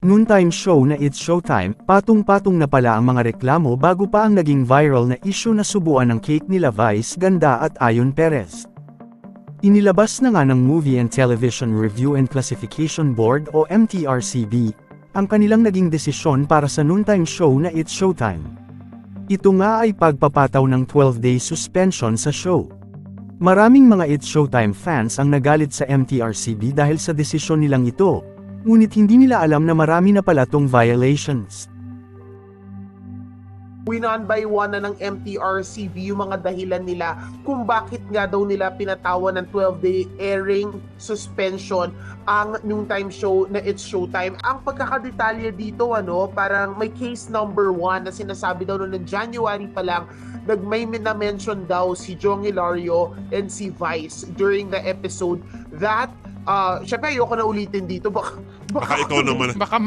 Noontime show na It's Showtime, patong-patong na pala ang mga reklamo bago pa ang naging viral na issue na subuan ng cake nila Vice Ganda at Ayon Perez. Inilabas na nga ng Movie and Television Review and Classification Board o MTRCB, ang kanilang naging desisyon para sa noontime show na It's Showtime. Ito nga ay pagpapataw ng 12-day suspension sa show. Maraming mga It's Showtime fans ang nagalit sa MTRCB dahil sa desisyon nilang ito, ngunit hindi nila alam na marami na pala tong violations. One by one na ng MTRCB yung mga dahilan nila kung bakit nga daw nila pinatawan ng 12-day airing suspension ang noontime show na It's Showtime. Ang pagkakadetalye dito, parang may case number 1 na sinasabi daw noong January pa lang, may na-mention daw si Jong Hilario and si Vice during the episode that syempre ayoko na ulitin dito, baka ikaw naman. Baka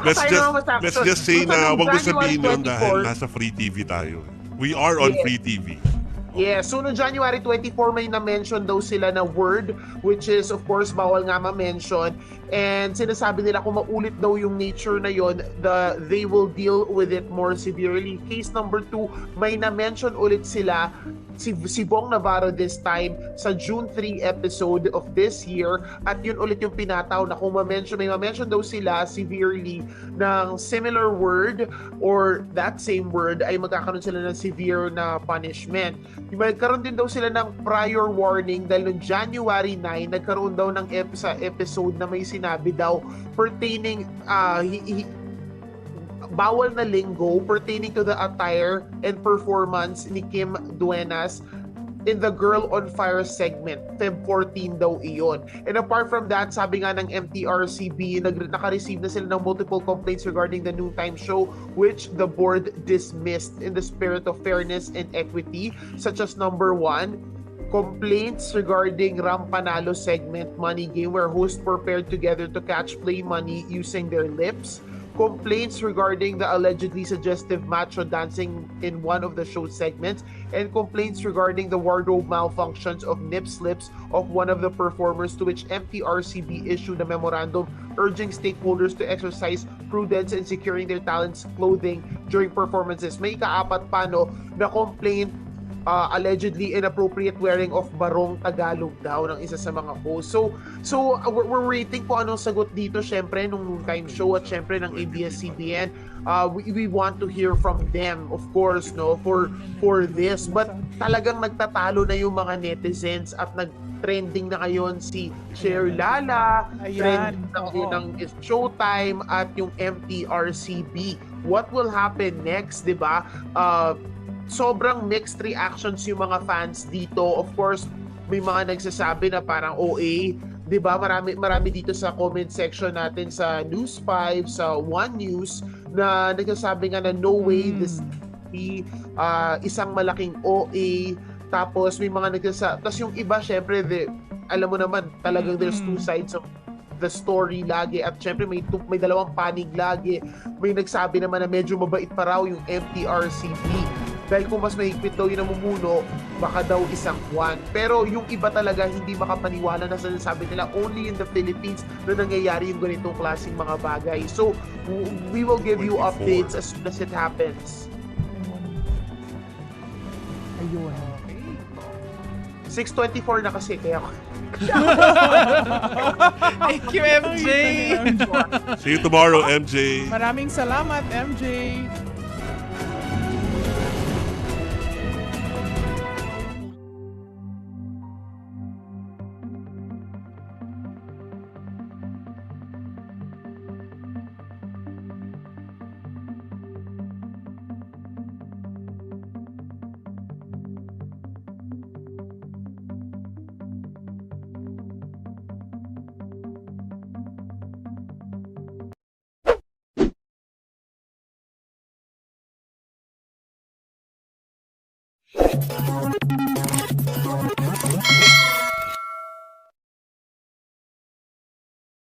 Let's just say na wag mo sabihin yun dahil nasa free TV tayo. We are on free TV. Yeah, so no January 24 may na-mention daw sila na word, which is of course bawal nga ma-mention, and sinasabi nila kung maulit daw yung nature na yon, they will deal with it more severely. Case number 2, may na-mention ulit sila si Bong Navarro this time sa June 3 episode of this year, at yun ulit yung pinataw na kung may ma-mention daw sila severely ng similar word or that same word ay magkakaroon sila ng severe na punishment. Magkaroon din daw sila ng prior warning dahil noong January 9 nagkaroon daw ng episode na may sinabi daw pertaining bawal na linggo pertaining to the attire and performance ni Kim Duenas in the Girl on Fire segment. Feb 14 daw iyon. And apart from that, sabi nga ng MTRCB, naka-receive na sila ng multiple complaints regarding the noontime show, which the board dismissed in the spirit of fairness and equity, such as number 1, complaints regarding Ram Panalo segment money game where hosts were paired together to catch play money using their lips. Complaints regarding the allegedly suggestive macho dancing in one of the show segments, and complaints regarding the wardrobe malfunctions of nip slips of one of the performers, to which MTRCB issued a memorandum urging stakeholders to exercise prudence in securing their talents' clothing during performances. May kaapat pa na complaint allegedly inappropriate wearing of barong Tagalog daw ng isa sa mga hosts. So we're waiting po anong sagot dito syempre nung noontime show at syempre ng ABS-CBN. We want to hear from them, of course, for this, but talagang nagtatalo na yung mga netizens at trending na ngayon si Cher Lala, trending na ngayon ng It's Showtime at yung MTRCB. What will happen next, di ba? Sobrang mixed reactions yung mga fans dito. Of course, may mga nagsasabi na parang OA, 'di ba? Marami dito sa comment section natin sa News 5, sa One News na nagsasabi nga na no way this be isang malaking OA. Tapos may mga tapos yung iba syempre alam mo naman talagang there's two sides of the story lagi, at syempre may dalawang panig lagi. May nagsabi naman na medyo mabait pa raw yung MTRCB dahil kung mas mahigpit daw yung namumuno, baka daw isang Juan. Pero yung iba talaga hindi makapaniwala na sinasabi nila only in the Philippines na nangyayari yung ganitong klaseng mga bagay. So, we will give you updates as soon as it happens. Ayun. 6:24 na kasi, kaya Thank you, MJ! See you tomorrow, MJ. Maraming salamat, MJ!